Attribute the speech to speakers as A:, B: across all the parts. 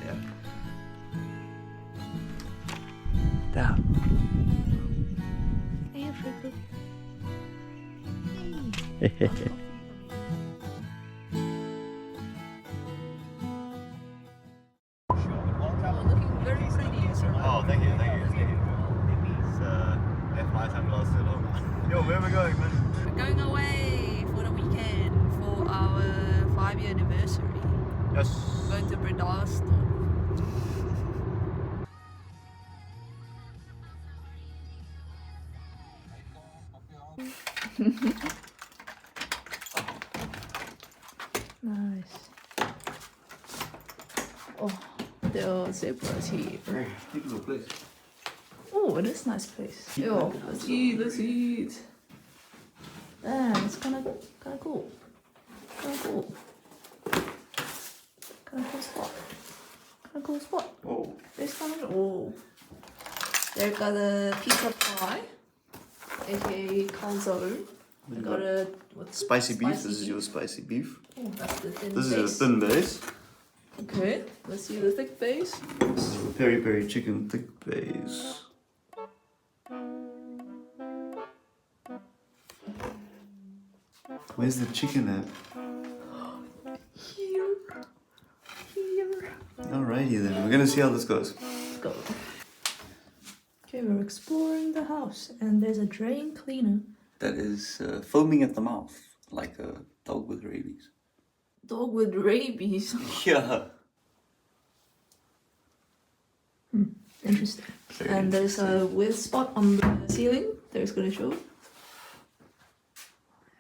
A: Yeah. Damn.
B: Hey, Freckle. Looking very pretty, sir.
A: Oh, thank you. It's my time lost it all. Yo, where are we going, man?
B: We're going away for the weekend for our 5-year anniversary.
A: Yes.
B: We're going to Bredasdorp. Nice. Oh, there are zebras here.
A: Hey, take a look, please.
B: Oh, it is a nice place. Yo, let's eat. Damn, it's kind of cool. Kind of cool spot.
A: Oh.
B: This time, oh. They got a pizza pie, aka calzone. They got a
A: Spicy beef. This is your spicy beef.
B: Oh, that's the thin
A: This
B: base.
A: is a thin base.
B: Okay, let's see the thick base.
A: This is the peri peri chicken thick base. Where's the chicken at?
B: Here.
A: Alrighty then, we're gonna see how this goes.
B: Let's go. Okay, we're exploring the house, and there's a drain cleaner.
A: That is foaming at the mouth, like a dog with rabies.
B: Dog with rabies.
A: Yeah.
B: Interesting.
A: Very
B: And there's a weird spot on the ceiling. There's gonna show.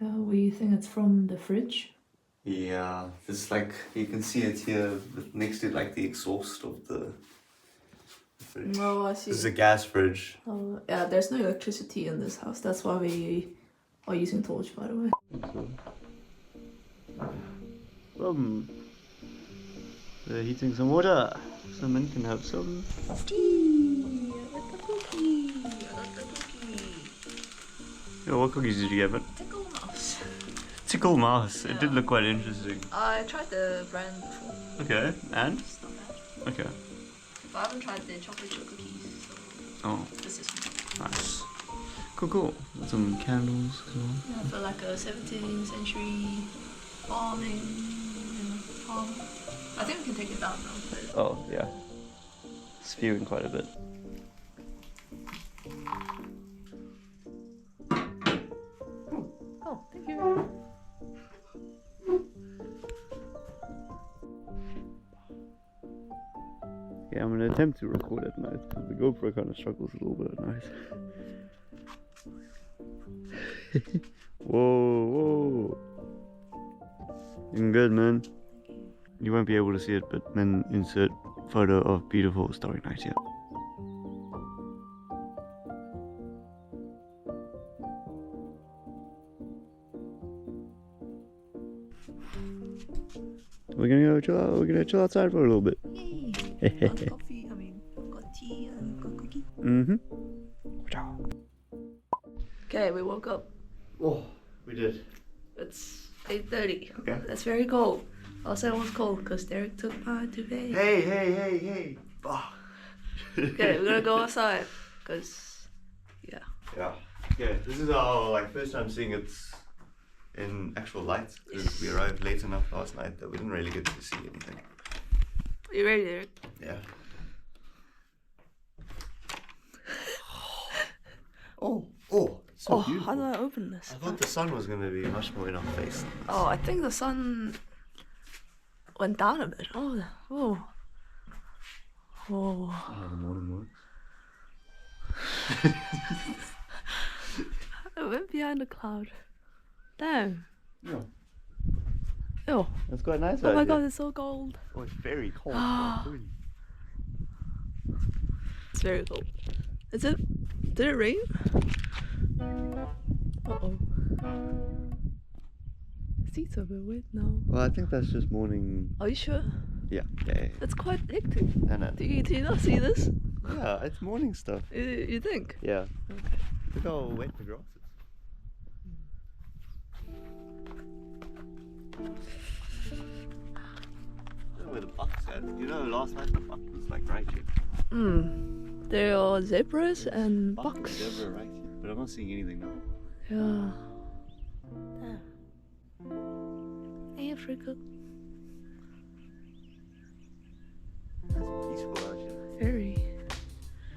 B: We think it's from the fridge.
A: Yeah, it's like, you can see it here next to like the exhaust of the fridge.
B: Oh, I see.
A: This is a gas fridge.
B: Oh, yeah, there's no electricity in this house. That's why we are using torch, by the way.
A: They're heating some water. So men can have some
B: Tea! I got the cookie!
A: Yo, what cookies did you get?
B: Tickle mouse.
A: Tickle mouse. It did look quite interesting.
B: I tried the brand before.
A: Okay, and?
B: It's not bad.
A: Okay.
B: But I haven't tried the chocolate chip cookies, so
A: Oh,
B: this is
A: nice. Cool. Got some candles as well.
B: yeah, for like a 17th century farming, farm. I think we can take it down now. But
A: Oh, yeah. Spewing quite a bit.
B: oh, thank you.
A: Yeah, I'm gonna attempt to record at night because the GoPro kind of struggles a little bit at night. Whoa. Looking good, man. You won't be able to see it, but then insert photo of beautiful starry night here. We're gonna chill out. We're gonna chill outside for a little bit.
B: Yay! Got coffee, got tea and got cookie. Okay, we woke up.
A: Oh, we did.
B: It's 8:30.
A: Okay.
B: That's very cold. Also, it was cold because Derek took my duvet.
A: Hey. Oh.
B: Okay, we're gonna go outside because, yeah.
A: Yeah, this is our first time seeing it in actual light because we arrived late enough last night that we didn't really get to see anything.
B: Are you ready, Derek?
A: Yeah. So beautiful.
B: How do I open this?
A: I thought the sun was going to be much more in our face.
B: Oh, I think the sun went down a bit. Oh.
A: Oh, the morning works.
B: It went behind the cloud. Damn.
A: Yeah.
B: Oh.
A: That's quite nice.
B: Oh my god, it's so cold.
A: Oh, it's very cold.
B: It's very cold. Did it rain? Uh-oh. Seats are a bit wet now.
A: Well, I think that's just morning.
B: Are you sure?
A: Yeah.
B: It's quite hectic.
A: No.
B: Do you not see this?
A: Yeah, it's morning stuff.
B: You think?
A: Yeah.
B: Okay.
A: Look how wet the grass is. I don't know where the fox. You know, last night the fox was like right here.
B: There are zebras and
A: Fox and
B: bucks.
A: zebra right here, but I'm not seeing anything now.
B: Yeah. Hey, Africa.
A: That's peaceful out here.
B: Very.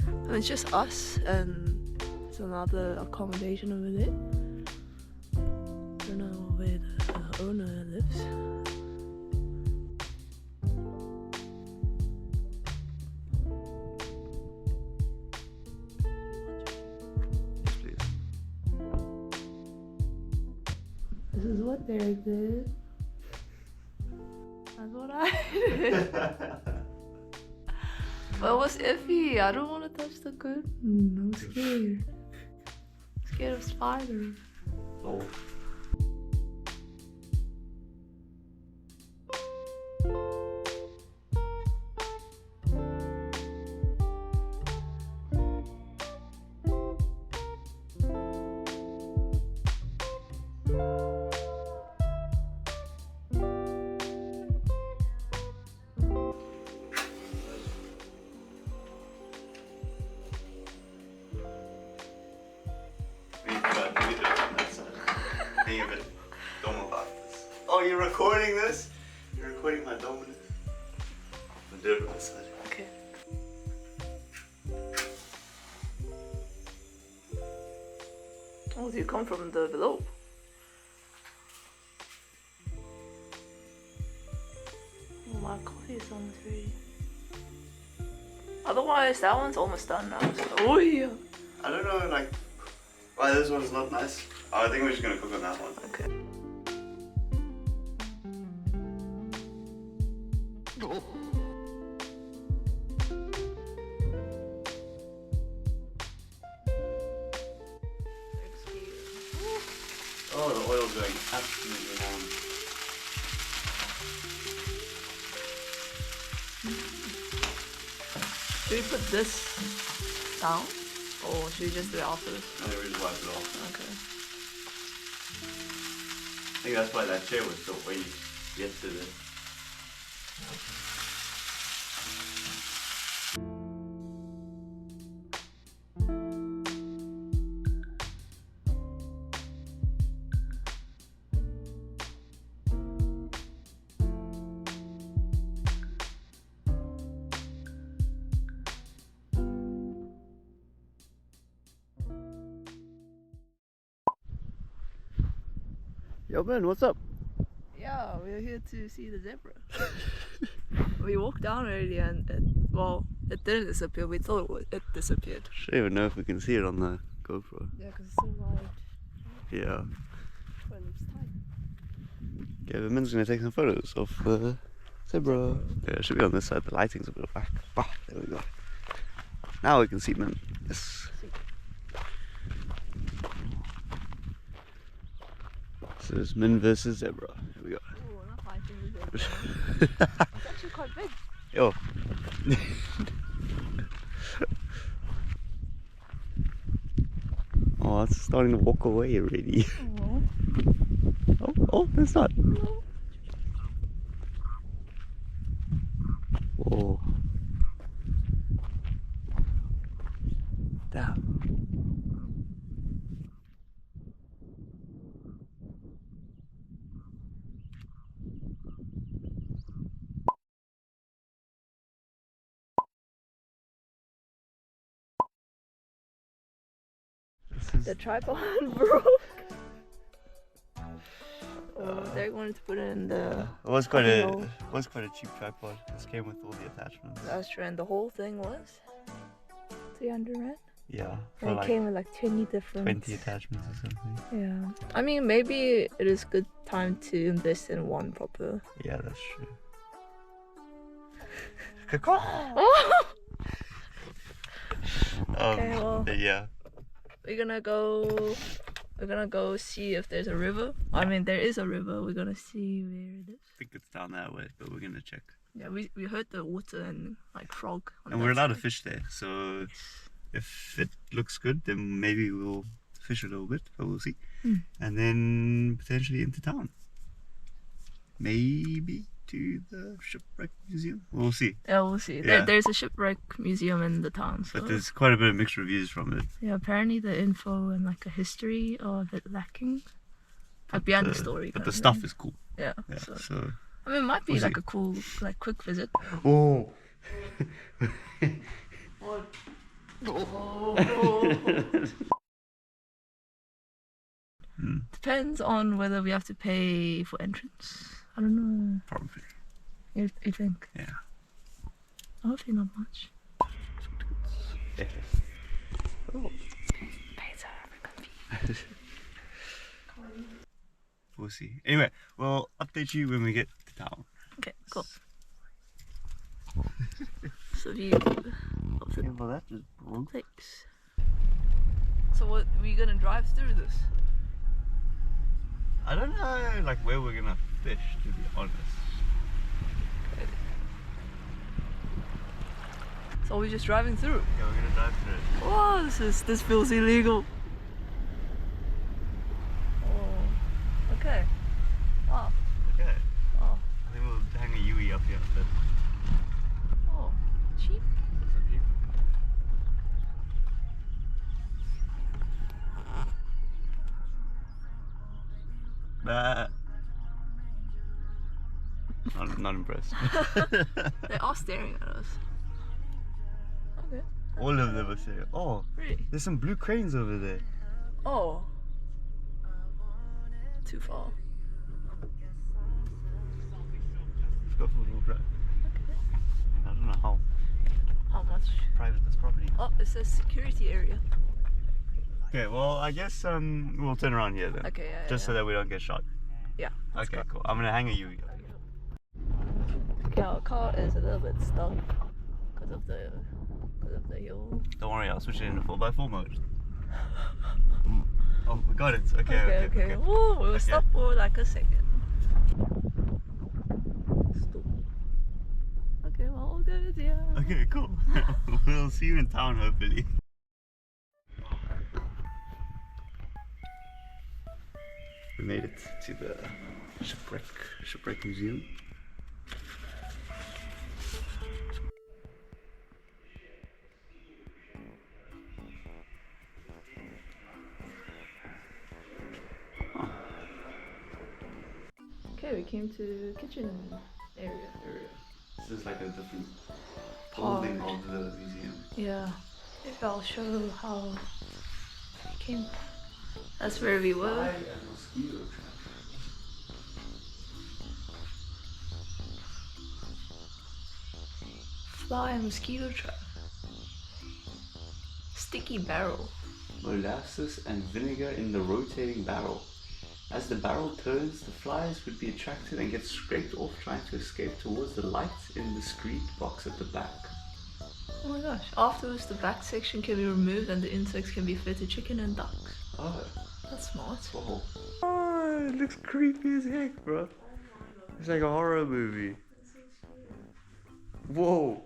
B: And it's just us and there's another accommodation over there. I don't know where the owner lives.
A: Yes, please.
B: This is what Derek did. That's what I did. But it was iffy. I don't want to touch the curtain. I'm scared. Scared of spiders.
A: Oh. Being a bit dumb about this. Oh, you're recording this? You're recording my dumbness? I'll do it on this side.
B: Okay. Oh, do you come from the below? Oh, my coffee is almost ready. Otherwise, that one's almost done now. So, oh yeah.
A: I don't know, like, why this one's not nice. Oh, I think we're just gonna cook on that one.
B: Okay.
A: Oh, the oil's going absolutely down.
B: Should we put this down? Or should we just do it after this?
A: No, we just wipe it off.
B: Okay.
A: I think that's why that chair was so oily yesterday. Yo man, what's up?
B: Yeah, we're here to see the zebra. We walked down already and it didn't disappear. We thought it disappeared.
A: I don't even know if we can see it on the GoPro.
B: Yeah, because it's so wide.
A: Yeah.
B: But it looks tight.
A: Okay, the man's gonna take some photos of the zebra. Yeah, it should be on this side. The lighting's a bit back. Bah, there we go. Now we can see man. Yes. This is Min versus Zebra. Here we go.
B: Oh, not fighting the zebra. It's actually quite big.
A: Yo. Oh, it's starting to walk away already. Oh, that's not. Whoa. Damn.
B: The tripod broke. Oh, Derek wanted to put it in the.
A: It was quite a cheap tripod. This came with all the attachments.
B: That's true, and the whole thing was 300 rand.
A: Yeah, for
B: And it
A: like
B: came with like 20 different.
A: 20 attachments or something.
B: Yeah, I mean maybe it is good time to invest in one proper.
A: Yeah, that's true.
B: Oh! Okay, well.
A: Yeah.
B: We're gonna go see if there's a river. I mean there is a river. We're gonna see where it is.
A: I think it's down that way, but we're gonna check.
B: Yeah, we heard the water and like frog. On
A: And
B: that
A: we're allowed to
B: side.
A: fish there, so if it looks good, then maybe we'll fish a little bit, but we'll see. And then potentially into town. Maybe to the Shipwreck Museum? We'll see.
B: Yeah, we'll see.
A: Yeah.
B: There's a shipwreck museum in the town, so
A: But there's quite a bit of mixed reviews from it.
B: yeah, apparently the info and like a history are a bit lacking. Like behind the story.
A: But
B: kind
A: the
B: of
A: stuff
B: thing.
A: is cool.
B: Yeah.
A: Yeah.
B: So
A: So.
B: I mean, it might be
A: We'll
B: like
A: see.
B: a cool, like quick visit.
A: Oh.
B: What? Depends on whether we have to pay for entrance. I don't know.
A: Probably.
B: You think?
A: Yeah.
B: Hopefully not much.
A: Yeah. Oh. We'll see. Anyway, we'll update you when we get to town.
B: Okay, cool. So view of the
A: Well, that is wrong.
B: lakes. So what, are we gonna drive through this?
A: I don't know, like where we're gonna fish, to be honest.
B: So we're just driving through.
A: Yeah, we're gonna drive through it.
B: Oh, this feels illegal. Oh, okay. Wow.
A: Okay.
B: Oh,
A: I think we'll hang a Yui up here. But
B: oh, cheap.
A: that's not cheap. Not impressed.
B: They are staring at us. Okay.
A: All of them are saying, oh,
B: Really?
A: there's some blue cranes over there.
B: Oh. Too far.
A: Let's go for a little drive.
B: Okay.
A: I don't know how
B: How much?
A: private this property is.
B: Oh, it says security area.
A: Okay, well, I guess we'll turn around here then.
B: Okay, yeah.
A: Just so that we don't get shot.
B: Yeah. let's
A: Okay,
B: go.
A: cool. I'm gonna hang a Yui.
B: Okay, our car is a little bit stuck because of the hill.
A: Don't worry, I'll switch it into 4x4 mode. Oh, we got it. Okay.
B: Okay. Whoa, we will stop for like a second. Stop. Okay, well, all good, yeah.
A: Okay, cool. We'll see you in town, hopefully. We made it to the Shipwreck Museum.
B: Okay, we came to kitchen area.
A: This is like a different
B: Part.
A: building of the museum.
B: Yeah. Maybe I'll show how we came. That's where we were.
A: And mosquito trap.
B: Fly and mosquito trap. Sticky barrel.
A: Molasses and vinegar in the rotating barrel. As the barrel turns, the flies would be attracted and get scraped off trying to escape towards the light in the screed box at the back.
B: Oh my gosh. Afterwards, the back section can be removed and the insects can be fed to chicken and ducks.
A: Oh,
B: That's smart.
A: whoa. Oh, it looks creepy as heck, bro. It's like a horror movie. Whoa.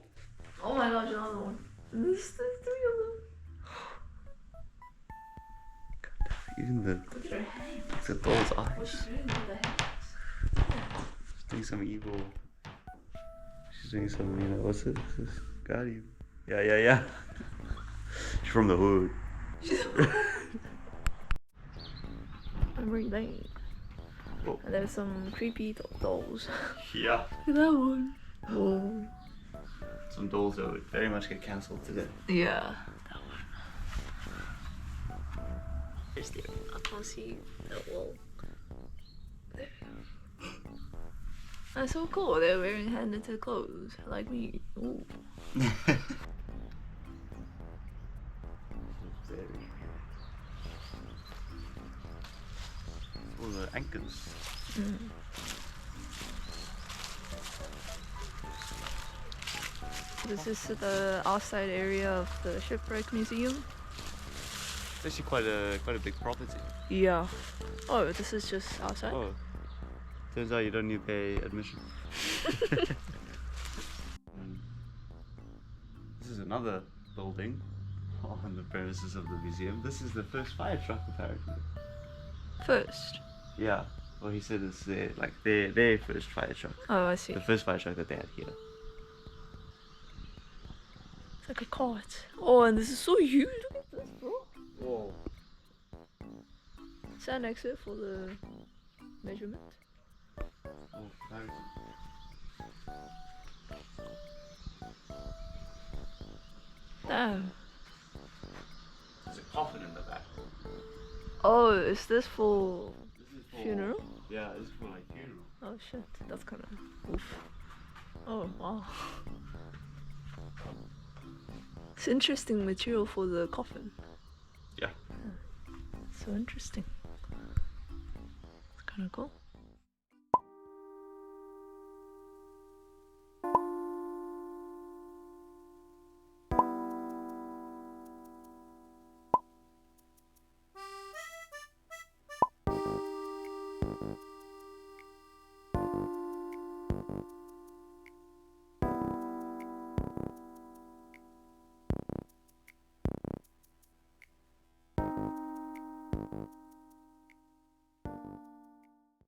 B: Oh my gosh, another one. There's 3 of them.
A: Even the
B: Look at her hands.
A: it's a doll's
B: What's
A: eyes.
B: she doing with the hands?
A: She's doing some evil. She's doing some, you know, what's this? Got you. Yeah. She's from the hood.
B: Memory lane.
A: Oh.
B: And there's some creepy dolls.
A: Yeah.
B: Look at that one. Whoa.
A: Some dolls that would very much get cancelled today.
B: Yeah. That one. There's the. I can't see that wall. There. That's so cool. They're wearing hand-knitted clothes, like me. Ooh.
A: All the anchors.
B: This is the outside area of the Shipwreck Museum.
A: It's actually quite a big property.
B: Yeah. Oh, this is just outside?
A: Oh. Turns out you don't need to pay admission. This is another building on the premises of the museum. This is the first fire truck, apparently.
B: First.
A: Yeah. Well, he said it's their first fire truck.
B: Oh, I see.
A: The first fire truck that they had here.
B: It's like a cart. Oh, and this is so huge. Look at this, bro.
A: Whoa.
B: Stand next to it for the measurement.
A: Oh,
B: Damn.
A: there's a coffin in the back.
B: Oh, is this for
A: This is for
B: funeral?
A: Yeah, this is for like funeral.
B: Oh shit, that's kind of oof. Oh wow. It's interesting material for the coffin.
A: Yeah.
B: So interesting. It's kind of cool.